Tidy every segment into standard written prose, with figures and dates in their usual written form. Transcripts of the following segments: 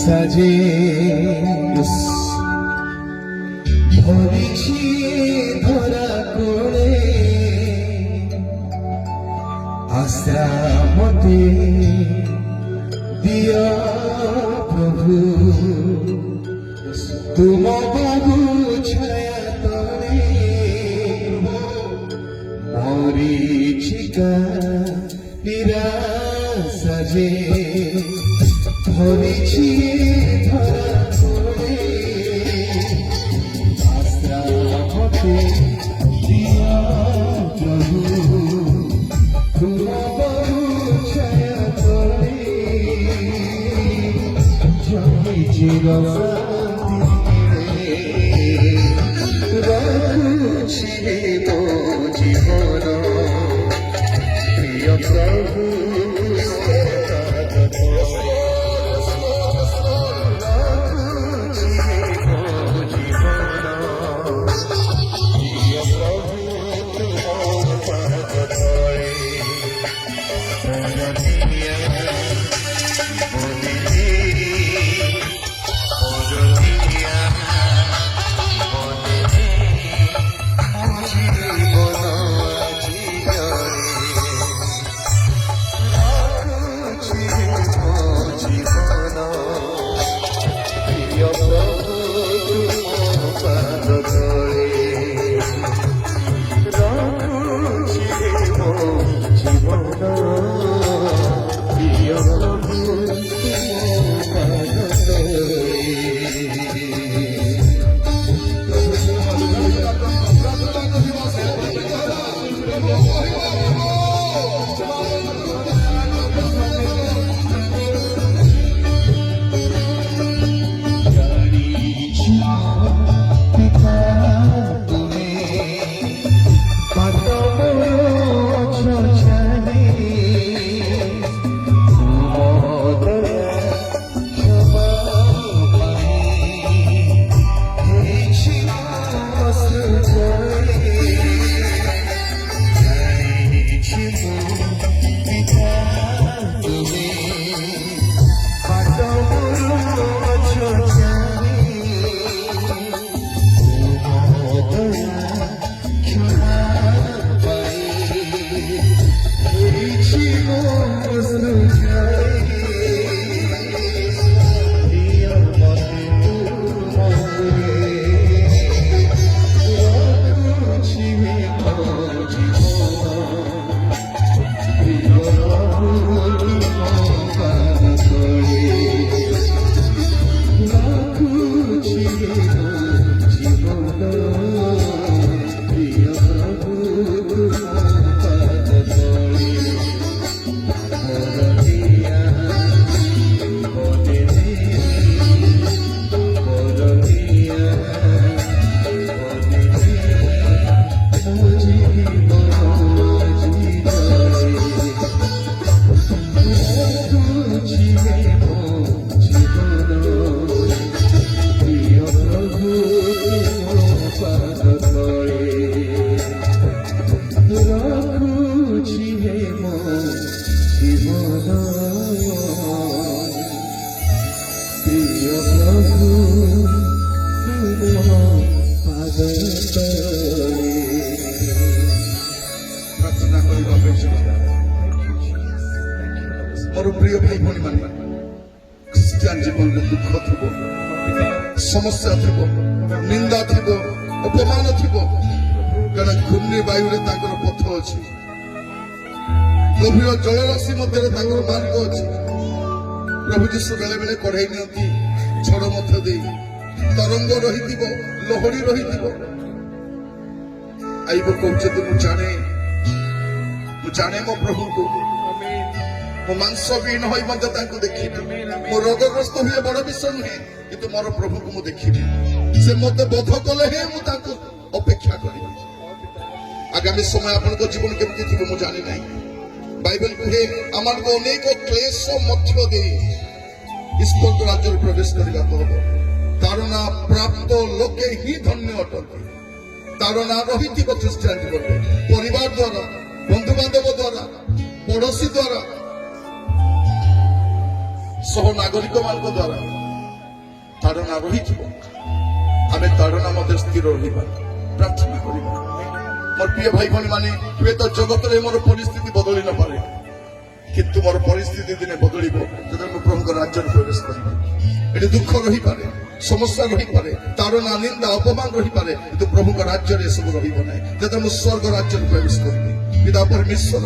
সাজে ধরেছি ধরা করে আশ্রা মতে দিয়া প্রভু তুম বাবু ছায়া তলে মরিচিকা নিরাশা যে ধরেছি ধরা করে আশ্রা মতে দিয়া প্রভু তুম বাবু ছায়া তলে জমি রাখুছি মো জীবন প্রিয় প্রভু मोर प्रिय भाई भणी माने ख्रिस्टियान जीवन में दुख थी समस्या थी निंदा थी अपमान थी कारण घूर्णी वायु पथ अच्छी गभीर जलराशि मध्य मार्ग अच्छी प्रभु जीशु बेले बेले कढ़ाई नि झड़ मध्य तरंग रही लहड़ी रही आईब कहते मुझे जाने मो प्रभु को मो मांसहीन हो देखी मो रोगग्रस्त हुए बड़ विषय नुहे कि मोर प्रभु को मुझे देखी से मत बोध कले ही मुझे अपेक्षा करी आगामी समय आपन जीवन केमती थी मुझे जानी ना बाइबल कहे आम को अनेक क्लेश मध्य दे ईश्वर राज्य प्रवेश करने को तार ना प्राप्त लोके ही धन्य अटंती तार ना रही ख्रिस्टियान जीवन परिवार द्वारा बंधु बांधव द्वारा पड़ोशी द्वारा ସହ ନାଗରିକ ମାନଙ୍କ ଦ୍ୱାରା ତାଡ଼ନା ରହିଥିବ ଆମେ ତାଡ଼ନା ମଧ୍ୟ ସ୍ଥିର ରହିବା ପ୍ରାର୍ଥନା କରିବା ମୋର ପ୍ରିୟ ଭାଇ ଭଉଣୀ ମାନେ ହୁଏତ ଜଗତରେ ମୋର ପରିସ୍ଥିତି ବଦଳି ନପାରେ କିନ୍ତୁ ମୋର ପରିସ୍ଥିତି ଦିନେ ବଦଳିବ ଯେତେବେଳେ ମୁଁ ପ୍ରଭୁଙ୍କ ରାଜ୍ୟରେ ପ୍ରବେଶ କରିବି ଏଠି ଦୁଃଖ ରହିପାରେ ସମସ୍ୟା ରହିପାରେ ତାଡ଼ନା ନିନ୍ଦା ଅପମାନ ରହିପାରେ କିନ୍ତୁ ପ୍ରଭୁଙ୍କ ରାଜ୍ୟରେ ଏସବୁ ରହିବ ନାହିଁ ଯେତେବେଳେ ମୁଁ ସ୍ୱର୍ଗ ରାଜ୍ୟରେ ପ୍ରବେଶ କରିବି ପିତା ପରମେଶ୍ୱର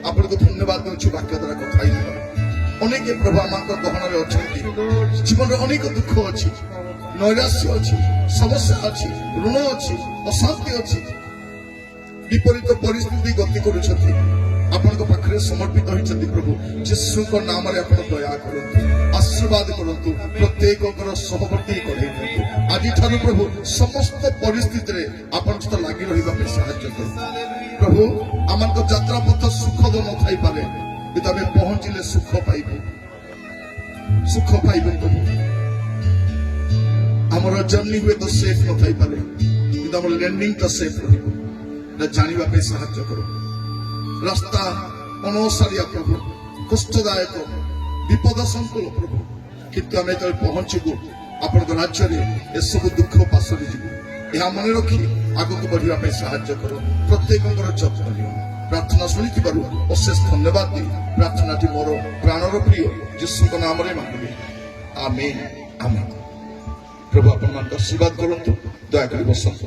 ଆପଣଙ୍କୁ ଧନ୍ୟବାଦ ଦେଉଛୁ ବାକ୍ୟ ଦ୍ୱାରା କଥା ହେଇଯିବା ଅନେକ ପ୍ରଭୁ ଆମଙ୍କ ଗହଣରେ ଅଛନ୍ତି ଜୀବନରେ ଅନେକ ଦୁଃଖ ଅଛି ନୈରାଶ୍ୟ ଅଛି ସମସ୍ୟା ଅଛି ଋଣ ଅଛି ଅଶାନ୍ତି ଅଛି ବିପରୀତ ପରିସ୍ଥିତି ଗତି କରୁଛନ୍ତି ଆପଣଙ୍କ ପାଖରେ ସମର୍ପିତ ହୋଇଛନ୍ତି ପ୍ରଭୁ ଯୀଶୁଙ୍କ ନାମରେ ଆପଣ ଦୟା କରନ୍ତୁ ଆଶୀର୍ବାଦ କରନ୍ତୁ ପ୍ରତ୍ୟେକଙ୍କର ସହବର୍ତ୍ତୀ କରେଇ ଦିଅନ୍ତୁ ଆଜିଠାରୁ ପ୍ରଭୁ ସମସ୍ତ ପରିସ୍ଥିତିରେ ଆପଣଙ୍କ ସହିତ ଲାଗି ରହିବା ପାଇଁ ସାହାଯ୍ୟ କରନ୍ତୁ ପ୍ରଭୁ ଆମଙ୍କ ଯାତ୍ରା ପଥ ସୁଖଦ ନଥାଇପାରେ କିନ୍ତୁ ଆମେ ପହଞ୍ଚିଲେ ସୁଖ ପାଇବୁ ପ୍ରଭୁ ଆମର ଜର୍ଣ୍ଣି ହୁଏ ତ ସେଫ୍ ନଥାଇପାରେ କିନ୍ତୁ ଆମର ଲ୍ୟାଣ୍ଡିଂ ତ ସେଫ୍ ରହିବ এটা ଜାଣିବା ପାଇଁ ସାହାଯ୍ୟ କର ରାସ୍ତା ଅନସାରିଆ ପ୍ରଭୁ କଷ୍ଟଦାୟକ ବିପଦ ସଂକୁଳ ପ୍ରଭୁ କିନ୍ତୁ ଆମେ ଯେତେବେଳେ ପହଞ୍ଚିବୁ ଆପଣଙ୍କ ରାଜ୍ୟରେ ଏସବୁ ଦୁଃଖ ପାଶରେ ଯିବୁ ଏହା ମନେ ରଖି ଆଗକୁ ବଢିବା ପାଇଁ ସାହାଯ୍ୟ କର ପ୍ରତ୍ୟେକଙ୍କର ଯତ୍ନ ନିଅ ପ୍ରାର୍ଥନା ଶୁଣିଥିବାରୁ ଅଶେଷ ଧନ୍ୟବାଦ ଦେଇ ପ୍ରାର୍ଥନାଟି ମୋର ପ୍ରାଣର ପ୍ରିୟ ଯୀଶୁଙ୍କ ନାମରେ ମାଗିବି ଆମେନ୍ ଆମେନ୍ ପ୍ରଭୁ ଆପଣମାନଙ୍କୁ ଆଶୀର୍ବାଦ କରନ୍ତୁ ଦୟାକରି ବସନ୍ତୁ